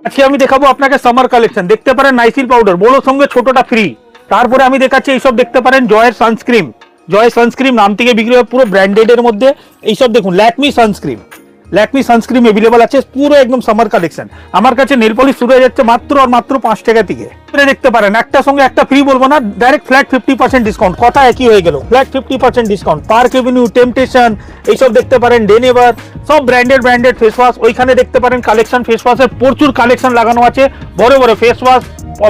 আজকে আমি দেখাবো আপনাকে সামার কালেকশন। দেখতে পারেন নাইসিল পাউডার, বড় সঙ্গে ছোটটা ফ্রি। তারপরে আমি দেখাচ্ছি এইসব দেখতে পারেন জয়ের সানস্ক্রিন। জয় সানস্ক্রিন নাম থেকে বিক্রি হয়, পুরো ব্র্যান্ডেড এর মধ্যে। এইসব দেখুন Lakme sunscreen, Lakme sunscreen available আছে, পুরো একদম সামার কালেকশন। আমার কাছে নেল পলিশ শুরু হয়ে যাচ্ছে মাত্র আর মাত্র 5 টাকা থেকে। দেখতে পারেন একটা সঙ্গে একটা ফ্রি বলবো না, ডাইরেক্ট ফ্ল্যাট 50% ডিসকাউন্ট। কথা একই হয়ে গেল, flat 50% discount. Park Avenue, temptation, এইসব দেখতে পারেন ডেনেভার, সব ব্র্যান্ডেড ফেস ওয়াশ। ওইখানে দেখতে পারেন কালেকশন, ফেস ওয়াশের প্রচুর কালেকশন লাগানো আছে। বড় বড় ফেস ওয়াশ,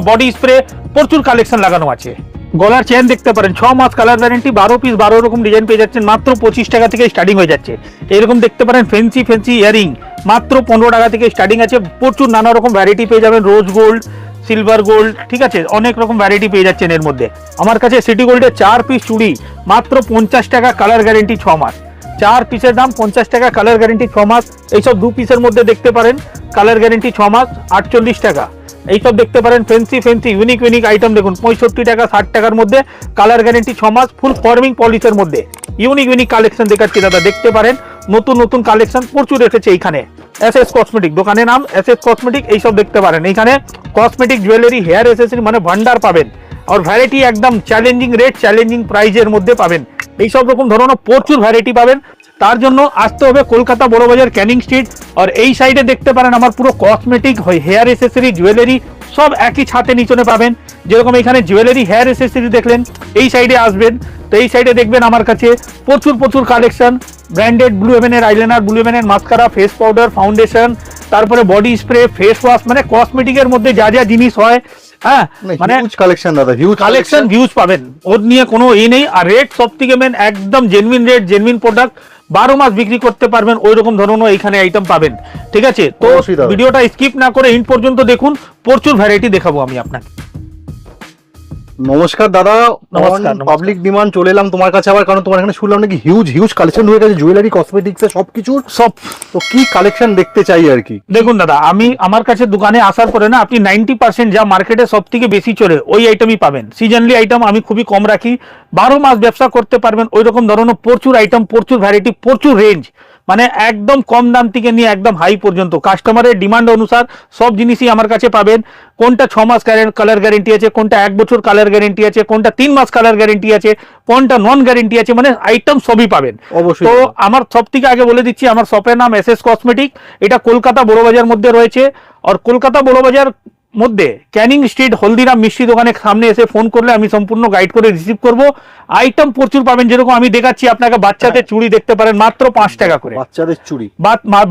বডি স্প্রে, প্রচুর কালেকশন লাগানো আছে। গলার চেন দেখতে পারেন 6 মাস কালার গ্যারেন্টি, 12 পিস 12 রকম ডিজাইন পেয়ে যাচ্ছেন মাত্র 25 টাকা থেকে স্টার্টিং হয়ে যাচ্ছে। এরকম দেখতে পারেন ফ্যান্সি ইয়ারিং মাত্র 15 টাকা থেকে স্টার্টিং আছে। প্রচুর নানা রকম ভ্যারাইটি পেয়ে যাবেন, রোজ গোল্ড, সিলভার গোল্ড, ঠিক আছে, অনেক রকম ভ্যারাইটি পেয়ে যাচ্ছেন এর মধ্যে। আমার কাছে সিটি গোল্ডের 4 পিস চুড়ি মাত্র 50 টাকা, কালার গ্যারেন্টি 6 মাস। 4 পিসের দাম 50 টাকা, কালার গ্যারেন্টি 6 মাস। এইসব 2 পিসের মধ্যে দেখতে পারেন কালার গ্যারেন্টি 6 মাস, 48 টাকা। এইসব দেখতে পারেন ফ্যান্সি ইউনিক আইটেম দেখুন 65 টাকা, 60 টাকার মধ্যে, কালার গ্যারেন্টি 6 মাস, ফুল ফর্মিং পলিশের মধ্যে। ইউনিক কালেকশন দেখাচ্ছি দাদা, দেখতে পারেন নতুন কালেকশন প্রচুর এসেছে এইখানে। এসএস কসমেটিক, দোকানের নাম এসএস কসমেটিক। এইসব দেখতে পারেন এইখানে কসমেটিক, জুয়েলারি, হেয়ার এসেসরি মানে ভান্ডার পাবেন। আর ভ্যারাইটি একদম চ্যালেঞ্জিং রেট, চ্যালেঞ্জিং প্রাইজের মধ্যে পাবেন। এইসব রকম ধরনের প্রচুর ভ্যারাইটি পাবেন। তার জন্য আসতে হবে কলকাতা বড়বাজার, ক্যানিং স্ট্রিট। আর এই সাইডে দেখতে পারেন আমার পুরো কসমেটিক, হেয়ার এসেসরি, জুয়েলারি সব একই ছাতে নিচনে পাবেন। যেরকম এখানে জুয়েলারি, হেয়ার এসেসরি দেখলেন, এই সাইডে আসবেন তো এই সাইডে দেখবেন আমার কাছে প্রচুর কালেকশন। ব্র্যান্ডেড ব্লু হেভেনের আইলাইনার, ব্লু হেভেনের মাস্কারা, ফেস পাউডার, ফাউন্ডেশন, তারপরে বডি স্প্রে, ফেস ওয়াশ, মানে কসমেটিকের মধ্যে যা যা জিনিস হয়, হ্যাঁ, মানে হিউজ কালেকশন দাদা, হিউজ কালেকশন ভিউজ পাবেন, ওর নিয়ে কোনো নেই। আর রেট সব থেকে মেন, একদম জেনুইন রেট, জেনুইন প্রোডাক্ট, 12 মাস বিক্রি করতে পারবেন, ওই রকম ধরনের এইখানে আইটেম পাবেন। ঠিক আছে, তো ভিডিওটা স্কিপ না করে ইন পর্যন্ত দেখুন, প্রচুর ভ্যারাইটি দেখাবো আমি আপনাকে। নমস্কার দাদা, নমস্কার। পাবলিক ডিমান্ড চলে এলাম তোমার কাছে আবার, কারণ তোমার এখানে শুনলাম নাকি হিউজ কালেকশন হয়ে গেছে, জুয়েলারি, কসমেটিক্স এর সবকিছুর। সব তো কি কালেকশন দেখতে চাই আর কি। দেখুন দাদা, আমার কাছে দোকানে আসার পরে না আপনি 90% যা মার্কেটে সব থেকে বেশি চলে ওই আইটেমই পাবেন। সিজনলি আইটেম আমি খুবই কম রাখি, 12 মাস ব্যবসা করতে পারবেন ওই রকম ধরনের প্রচুর আইটেম, প্রচুর ভ্যারাইটি, প্রচুর রেঞ্জ, মানে একদম কম দাম থেকে নিয়ে একদম হাই পর্যন্ত কাস্টমারের ডিমান্ড অনুসার সব জিনিসই আমার কাছে পাবেন। কোনটা 6 মাস কালার গ্যারেন্টি আছে, কোনটা 1 বছর কালার গ্যারেন্টি আছে, কোনটা 3 মাস কালার গ্যারেন্টি আছে, কোনটা নন গ্যারেন্টি আছে, মানে আইটেম সবই পাবেন। অবশ্যই। তো আমার সব থেকে আগে বলে দিচ্ছি, আমার শপের নাম এসএস কসমেটিক। এটা কলকাতা বড়বাজার মধ্যে রয়েছে। আর কলকাতা বড়বাজার মধ্যে ক্যানিং স্ট্রিট হলদিরাম মিষ্টি দোকানের সামনে এসে ফোন করলে আমি সম্পূর্ণ গাইড করে রিসিভ করব। আইটেম প্রচুর পাবেন, যেরকম আমি দেখাচ্ছি আপনাকে, বাচ্চাদের চুড়ি দেখতে পারেন মাত্র 5 টাকা করে। বাচ্চাদের চুড়ি,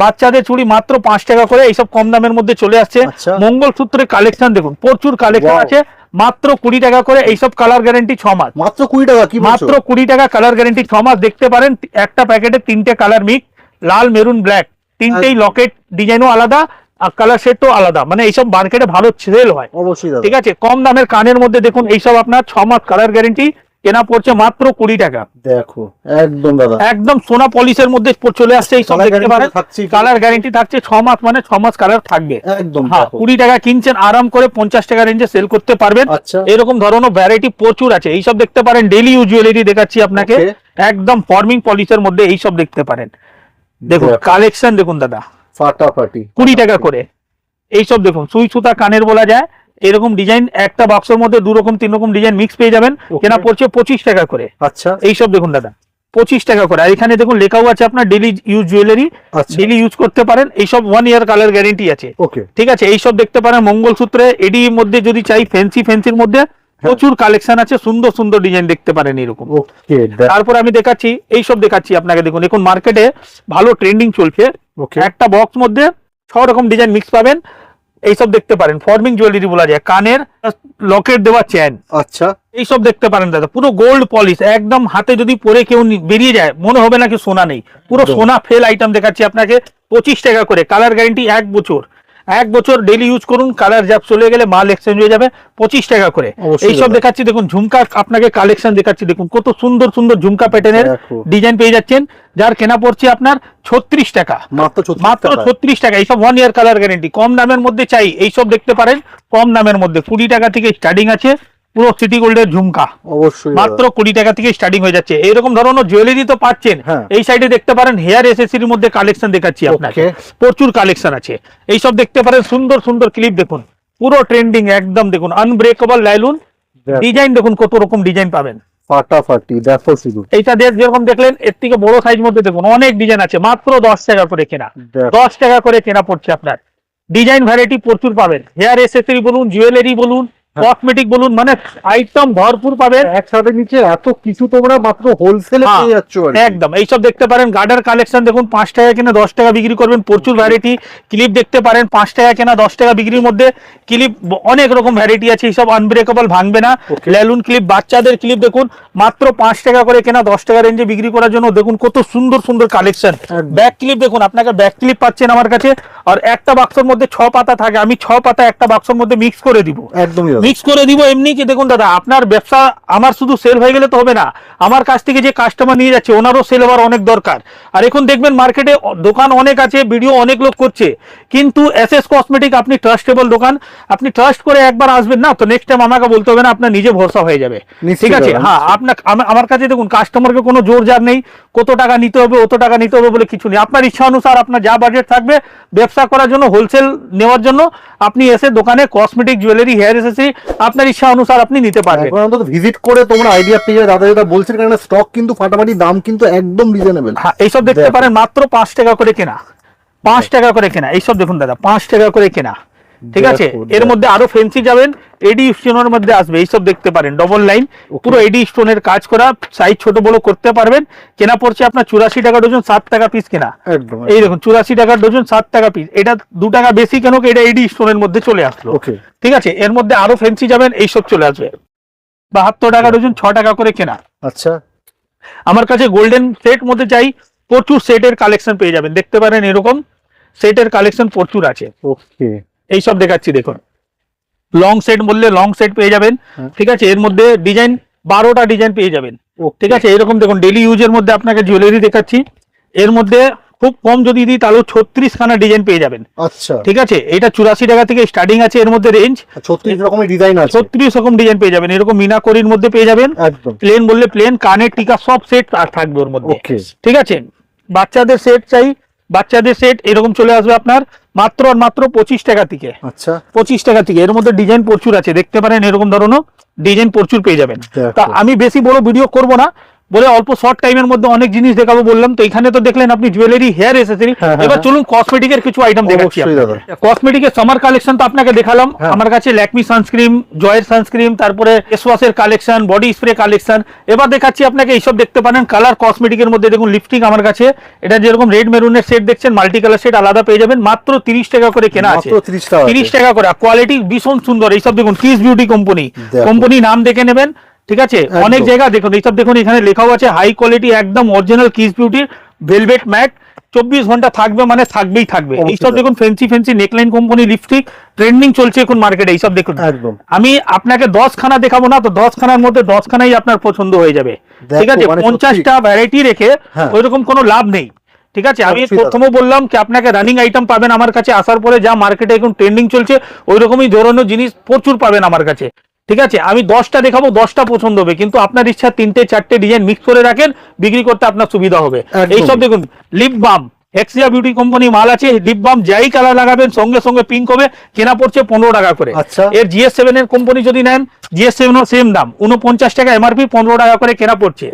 বাচ্চাদের চুড়ি মাত্র 5 টাকা করে, এইসব কম দামের মধ্যে চলে আসছে। মঙ্গলসূত্রের কালেকশন দেখুন, প্রচুর কালেকশন আছে, মাত্র 20 টাকা করে। এইসব কালার গ্যারেন্টি 6 মাস, মাত্র 20 টাকা। কি মাত্র 20 টাকা কালার গ্যারেন্টি 6 মাস। দেখতে পারেন একটা প্যাকেটে 3টে কালার মিক্স, লাল, মেরুন, ব্ল্যাক, তিনটেই লকেট ডিজাইনও আলাদা আর কালার সেটও আলাদা, মানে এইসব মার্কেটে ভালো সেল হয়। অবশ্যই, ঠিক আছে। কম দামের কানের মধ্যে দেখুন এইসব আপনার 6 মাস কালার গ্যারেন্টি, কেনা পড়ছে মাত্র 20 টাকা। দেখো একদম দাদা, একদম সোনা পলিশের মধ্যে চলে আসছে। এইসব দেখতে পারেন কালার গ্যারেন্টি থাকছে 6 মাস, মানে 6 মাস কালার থাকবে একদম। হ্যাঁ, 20 টাকা কিনছেন, আরাম করে 50 টাকা রেঞ্জে সেল করতে পারবেন। এরকম ধরনের ভ্যারাইটি প্রচুর আছে। এইসব দেখতে পারেন ডেইলি ইউজ জুয়েলারি দেখাচ্ছি আপনাকে, একদম ফর্মিং পলিশের মধ্যে। এইসব দেখতে পারেন, দেখুন কালেকশন দেখুন দাদা, ফাটাফাটি 20 টাকা করে। এইসব দেখুন সুই সুতা কানের বলা যায়, এরকম ডিজাইন একটা বাক্সের মধ্যে 2 রকম 3 রকম ডিজাইন মিক্স পেয়ে যাবেন, কেনা পড়ছে 25 টাকা করে। আচ্ছা, এইসব দেখুন দাদা 25 টাকা করে। আর এখানে দেখুন লেখাও আছে আপনার daily use jewellery, daily use করতে পারেন। এইসব 1 ইয়ার কালার গ্যারেন্টি আছে। ঠিক আছে। এইসব দেখতে পারেন মঙ্গলসূত্রে, এডির মধ্যে যদি চাই ফ্যান্সির মধ্যে প্রচুর কালেকশন আছে, সুন্দর ডিজাইন দেখতে পারেন এরকম। তারপর আমি দেখাচ্ছি, এইসব দেখাচ্ছি আপনাকে, দেখুন এখন মার্কেটে ভালো ট্রেন্ডিং চলছে। একটা বক্স মধ্যে 6 রকম ডিজাইন মিক্স পাবেন। এইসব দেখতে পারেন ফর্মিং জুয়েলারি বলা যায়, কানের লকেট দেওয়া চেন। আচ্ছা, এইসব দেখতে পারেন দাদা, পুরো গোল্ড পলিশ, একদম হাতে যদি পরে কেউ বেরিয়ে যায় মনে হবে না কি সোনা নেই, পুরো সোনা ফেল আইটেম দেখাচ্ছি আপনাকে 25 টাকা করে। কালার গ্যারেন্টি 1 বছর, 1 বছর ডেইলি ইউজ করুন, কালার যা চলে গেলে মাল এক্সচেঞ্জ হয়ে যাবে, 25 টাকা করে। এইসব দেখাচ্ছি দেখুন, ঝুমকা আপনাকে কালেকশন দেখাচ্ছি, দেখুন কত সুন্দর ঝুমকা প্যাটার্নের ডিজাইন পেয়ে যাচ্ছেন, যার কেনা পড়ছে আপনার 36 টাকা, মাত্র 36 টাকা। এইসব 1 ইয়ার কালার গ্যারেন্টি। কম দামের মধ্যে চাই, এইসব দেখতে পারেন কম দামের মধ্যে 20 টাকা থেকে স্টার্টিং আছে, পুরো সিটি গোল্ডের ঝুমকা অবশ্যই মাত্র 20 টাকা থেকে স্টার্টিং হয়ে যাচ্ছে। এরকম ধরনের জুয়েলারি তো পাচ্ছেন। হ্যাঁ। এই সাইডে দেখতে পারেন হেয়ার এসেসরির মধ্যে কালেকশন দেখাচ্ছি আপনাকে, প্রচুর কালেকশন আছে। এইসব দেখতে পারেন, সুন্দর সুন্দর ক্লিপ দেখুন, পুরো ট্রেন্ডিং একদম। দেখুন আনব্রেকেবল লাইলুন ডিজাইন, দেখুন কত রকম ডিজাইন পাবেন, ফাটাফাটি। দেখো শুধু এইটা যেরকম দেখলেন, এর থেকে বড় সাইজ মধ্যে দেখুন অনেক ডিজাইন আছে, মাত্র 10 টাকা করে কেনা, 10 টাকা করে কেনা পড়ছে আপনার। ডিজাইন ভ্যারাইটি প্রচুর পাবেন, হেয়ার এসেসরি বলুন, জুয়েলারি বলুন, কসমেটিক বলুন, মানে আইটেম ভরপুর পাবেন। একসাথে নিচে এত কিছু তোমরা মাত্র হোলসেলে পেয়ে যাচ্ছ আর কি। একদম। এইসব দেখতে পারেন, গার্ডার কালেকশন দেখুন, 5 টাকা কিনে 10 টাকা বিক্রি করবেন, প্রচুর ভ্যারাইটি। ক্লিপ দেখতে পারেন, 5 টাকা কেনা 10 টাকা বিক্রির মধ্যে ক্লিপ অনেক রকম ভ্যারাইটি আছে, এইসব আনব্রেকেবল, ভাঙবে না। লেলুন ক্লিপ, বাচ্চাদের ক্লিপ দেখুন, মাত্র 5 টাকা করে কেনা 10 টাকা রেঞ্জে বিক্রি করার জন্য। দেখুন কত সুন্দর সুন্দর কালেকশন। ব্যাক ক্লিপ দেখুন, আপনাকে ব্যাক ক্লিপ পাচ্ছেন আমার কাছে, আর একটা বাক্সের মধ্যে 6 পাতা থাকে, আমি 6 পাতা একটা বাক্সের মধ্যে মিক্স করে দিব, একদমই মিক্স করে দিব এমনি কি। দেখুন দাদা, আপনার ব্যবসা আমার শুধু সেল হয়ে গেলে তো হবে না, আমার কাছ থেকে যে কাস্টমার নিয়ে যাচ্ছে ওনারও সেল হওয়ার অনেক দরকার। আর এখন দেখবেন মার্কেটে দোকান অনেক আছে, ভিডিও অনেক লোক করছে, কিন্তু এসএস কসমেটিক আপনি ট্রাস্টেবল দোকান, আপনি ট্রাস্ট করে একবার আসবেন না, তো নেক্সট টাইম আমাকে বলতে হবে না, আপনার নিজে ভরসা হয়ে যাবে। ঠিক আছে? হ্যাঁ, আপনার আমার কাছে দেখুন কাস্টমারকে কোনো জোর জার নেই, কত টাকা নিতে হবে অত টাকা নিতে হবে বলে কিছু নেই। আপনার ইচ্ছা অনুসার আপনার যা বাজেট থাকবে ব্যবসা করার জন্য, হোলসেল নেওয়ার জন্য, আপনি এসে দোকানে কসমেটিক, জুয়েলারি, হেয়ার এসেসরি আপনার ইচ্ছা অনুসার আপনি নিতে পারবেন। একবার অন্তত ভিজিট করে তোমরা আইডিয়া পেয়ে যাবে। দাদা যেটা বলছেন, কারণ স্টক কিন্তু ফাটাফাটি, দাম কিন্তু একদম রিজনেবল। হ্যাঁ, এইসব দেখতে পারেন, মাত্র 5 টাকা করে কেনা, 5 টাকা করে কেনা। এইসব দেখুন দাদা, 5 টাকা করে কেনা। ঠিক আছে? এর মধ্যে আরো ফেন্সি যাবেন, এডি স্টোনের মধ্যে আসবে, এইসব দেখতে পারেন, ডবল লাইন, পুরো এডি স্টোনের কাজ করা, সাইজ ছোট বড় করতে পারবেন। কেনা পড়ছে আপনার 84 টাকা ডজন, 7 টাকা পিস কেনা। একদম এই দেখুন 84 টাকা ডজন, 7 টাকা পিস। এটা 2 টাকা বেশি কেন, এটা এডি স্টোনের মধ্যে চলে আসলো। ঠিক আছে? এর মধ্যে আরো ফেন্সি যাবেন, এইসব চলে আসবে। 72 টাকা ডজন, 6 টাকা করে কেনা। আচ্ছা, আমার কাছে গোল্ডেন সেট মধ্যে চাই, প্রচুর সেটের কালেকশন পেয়ে যাবেন, দেখতে পারেন এরকম সেটের কালেকশন প্রচুর আছে। ওকে, এইসব দেখাচ্ছি দেখুন, লং সেট বললে লং সেট পেয়ে যাবেন। ঠিক আছে? এর মধ্যে ডিজাইন 12টা ডিজাইন পেয়ে যাবেন। ঠিক আছে? এরকম দেখুন ডেলি ইউজের মধ্যে আপনাকে জুয়েলারি দেখাচ্ছি, এর মধ্যে খুব কম যদি দিই তাহলে 36 খানা ডিজাইন পেয়ে যাবেন। আচ্ছা, ঠিক আছে? এটা 84 টাকা থেকে স্টার্টিং আছে, এর মধ্যে রেঞ্জ 36 রকমের ডিজাইন আছে, 36 রকম ডিজাইন পেয়ে যাবেন। এরকম মিনাকরির মধ্যে পেয়ে যাবেন, একদম প্লেন বললে প্লেন, কানের টিকা সব সেট থাকবে ওর মধ্যে। ওকে, ঠিক আছে? বাচ্চাদের সেট চাই, বাচ্চাদের সেট এরকম চলে আসবে আপনার মাত্র আর মাত্র 25 টাকা থেকে। আচ্ছা, 25 টাকা থেকে। এর মধ্যে ডিজাইন প্রচুর আছে, দেখতে পারেন এরকম ধরনের ডিজাইন প্রচুর পেয়ে যাবেন। তা আমি বেশি বড় ভিডিও করব না বলে অল্প শর্ট টাইমের মধ্যে অনেক জিনিস দেখাবো বললাম। তো এখানে তো দেখলেন আপনি জুয়েলারি, হেয়ার এসেসরি, এবার চলুন কসমেটিকের কিছু আইটেম দেখাচ্ছি। কসমেটিকের সামার কালেকশন তো আপনাকে দেখালাম, আমার কাছে ল্যাকমি সানস্ক্রিন, জয়ের সানস্ক্রিন, তারপরে ফেসওয়াশের কালেকশন, বডি স্প্রে কালেকশন। এবার দেখাচ্ছি আপনাকে এইসব দেখতে পারেন কালার কসমেটিকের মধ্যে। দেখুন লিপস্টিক আমার কাছে, এটা যেরকম রেড মেরুনের সেট দেখছেন, মাল্টি কালার সেট আলাদা পেয়ে যাবেন, মাত্র 30 টাকা করে কেনা আছে, 30 টাকা করে। কোয়ালিটি ভীষণ সুন্দর। এইসব দেখুন কিস বিউটি কোম্পানি নাম দেখে নেবেন। ঠিক আছে? অনেক জায়গা দেখুন, এইসব দেখুন এখানে লেখাও আছে হাই কোয়ালিটি, একদম অরিজিনাল কিস বিউটির ভেলভেট ম্যাট, 24 ঘন্টা থাকবে, মানে থাকবেই থাকবে। এইসব দেখুন fancy neckline company lipstick trending চলছে এখন মার্কেটে। এইসব দেখুন, আমি আপনাকে 10 খানা দেখাবো না, তো 10 খানার মধ্যে 10 খানাই আপনার পছন্দ হয়ে যাবে। ঠিক আছে? 50টা ভ্যারাইটি রেখে ওইরকম কোনো লাভ নেই। ঠিক আছে? আমি প্রথমে বললাম কি আপনাকে রানিং আইটেম পাবেন আমার কাছে আসার পরে, যা মার্কেটে এখন ট্রেন্ডিং চলছে ওই রকমই ধরনের জিনিস প্রচুর পাবেন আমার কাছে। ঠিক আছে? আমি 10টা দেখাবো, 10টা পছন্দ হবে, কিন্তু আপনার ইচ্ছা 3টে 4টে ডিজাইন মিক্স করে রাখেন, বিক্রি করতে আপনার সুবিধা হবে। এইসব দেখুন লিপ বাম, এক্সিয়া বিউটি কোম্পানি মাল আছে, লিপ বাম যাই কালার লাগাবেন সঙ্গে সঙ্গে পিঙ্ক হবে, কেনা পড়ছে 15 টাকা করে। এর GS7 এর কোম্পানি যদি নেন, GS7 ও সেম দাম, 49 টাকা এমআরপি, 15 টাকা করে কেনা পড়ছে।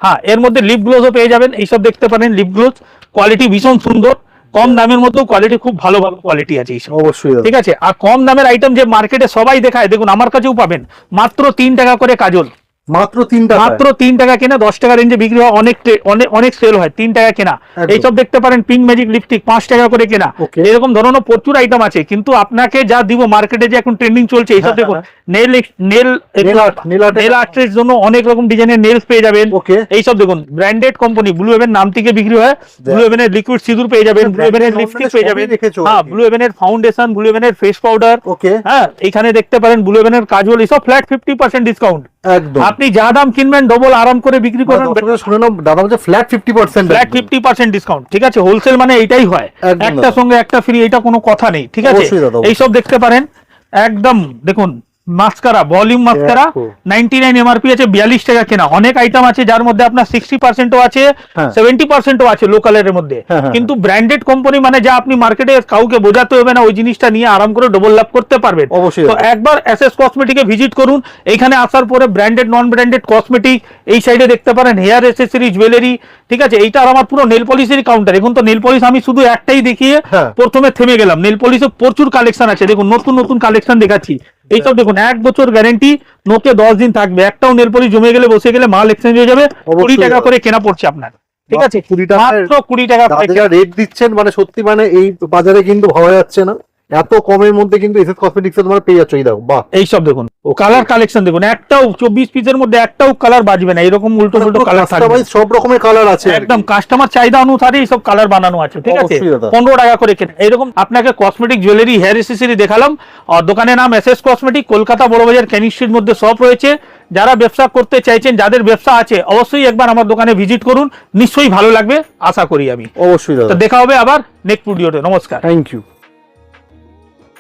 হ্যাঁ, এর মধ্যে লিপ গ্লোজও পেয়ে যাবেন। এইসব দেখতে পারেন লিপ গ্লোজ, কোয়ালিটি ভীষণ সুন্দর, কম দামের মধ্যে কোয়ালিটি খুব ভালো কোয়ালিটি আছে এইসব। অবশ্যই। ঠিক আছে? আর কম দামের আইটেম যে মার্কেটে সবাই দেখায়, দেখুন আমার কাছেও পাবেন, মাত্র 3 টাকা করে কাজল, মাত্র 3 টাকা কেনা, 10 টাকা রেঞ্জে বিক্রি হয়, অনেক সেল হয়, 3 টাকা কেনা। এইসব দেখতে পারেন পিঙ্ক ম্যাজিক লিপস্টিক, 5 টাকা করে কেনা। এরকম ধরনের প্রচুর আইটেম আছে, কিন্তু আপনাকে যা দিব মার্কেটে যে এখন ট্রেন্ডিং চলছে, এইসব দেখুন নেল আর্টের জন্য অনেক রকম ডিজাইনের নেলস পেয়ে যাবেন। এইসব দেখুন ব্র্যান্ডেড কোম্পানি, ব্লু হেভেন নাম থেকে বিক্রি হয়, ব্লু হেভেনের লিকুইড সিঁদুর পেয়ে যাবেন, ব্লু হেভেনের লিপস্টিক পেয়ে যাবেন, হ্যাঁ ব্লু হেভেনের ফাউন্ডেশন, ব্লু হেভেনের ফেস পাউডার। হ্যাঁ, এখানে দেখতে পারেন ব্লু হেভেনের কাজল, এইসব ফ্ল্যাট 50% ডিসকাউন্ট। আপনি যা দাম কিনবেন ডবল আরাম করে বিক্রি করবেন। শুনে নাও দাদা বলছে ফ্ল্যাট 50% ডিসকাউন্ট। ঠিক আছে? হোলসেল মানে এইটাই হয়, একটা সঙ্গে একটা ফ্রি, এটা কোনো কথা নেই। ঠিক আছে? এইসব দেখতে পারেন একদম দেখুন মাস্কারা, ভলিউম মাস্কারা, দেখো। 99 এমআরপি আছে, 42 টাকা কেনা। অনেক আইটেম আছে যার মধ্যে আপনার 60%ও আছে, হ্যাঁ। 70%ও আছে লোকালের মধ্যে, হ্যাঁ, হ্যাঁ, কিন্তু ব্র্যান্ডেড কোম্পানি মানে যা আপনি মার্কেটে কাউকে বোঝাতে হবে না, ওই জিনিসটা নিয়ে আরাম করে ডবল লাভ করতে পারবেন। অবশ্যই তো একবার এসএস কসমেটিকে ভিজিট করুন। এখানে আসার পরে ব্র্যান্ডেড নন ব্র্যান্ডেড কসমেটিক এই সাইডে দেখতে পারেন, হেয়ার অ্যাসেসরি, জুয়েলারি, ঠিক আছে। এইটা আর আমার পুরো নেল পলিশের কাউন্টার। এখন তো নেল পলিশ আমি শুধু একটাই দেখিয়ে হ্যাঁ। প্রথমে থেমে গেলাম। নেল পলিশে প্রচুর কালেকশন আছে, দেখুন নতুন নতুন কালেকশন দেখাচ্ছি। এইসব দেখুন 1 বছর গ্যারেন্টি, নোকে 10 দিন থাকবে। একটাও নেল পলিশ জমে গেলে বসে গেলে মাল এক্সচেঞ্জ হয়ে যাবে। 20 অবশ্যই টাকা দাদা। করে কেনা পড়ছে আপনার, ঠিক আছে, 20 টাকায় মাত্র 20 টাকা করে দাদা যা রেট দিচ্ছেন মানে সত্যি মানে এই বাজারে কিন্তু ভাবা যাচ্ছে না, এত কমের মধ্যে কিন্তু এসএস কসমেটিক্স এ তোমরা পেয়ে যাচ্ছ। এই দেখো বাহ, এইসব দেখুন কালার কালেকশন দেখুন, একটাও 24 পিসের মধ্যে একটাও কালার বাজবে না, এরকম উল্টো উল্টো কালার থাকবে। কাস্টমাইজ সব রকমের কালার আছে আর কি। একদম কাস্টমার চাহিদা অনুসারে এইসব কালার বানানো আছে, ঠিক আছে। অবশ্যই দাদা। 15 টাকা করে কেটে এরকম আপনাকে কসমেটিক, জুয়েলারি, হেয়ার অ্যাসেসরি দেখালাম। আর দোকানের নাম SS cosmetic, Kolkata Burrabazar Canning street মধ্যে শপ রয়েছে। যারা ব্যবসা করতে চাইছেন, যাদের ব্যবসা আছে, অবশ্যই একবার আমার দোকানে ভিজিট করুন, নিশ্চয়ই ভালো লাগবে আশা করি আমি। অবশ্যই তো দাদা, দেখা হবে আবার নেক্সট ভিডিওতে। নমস্কার। Thank you.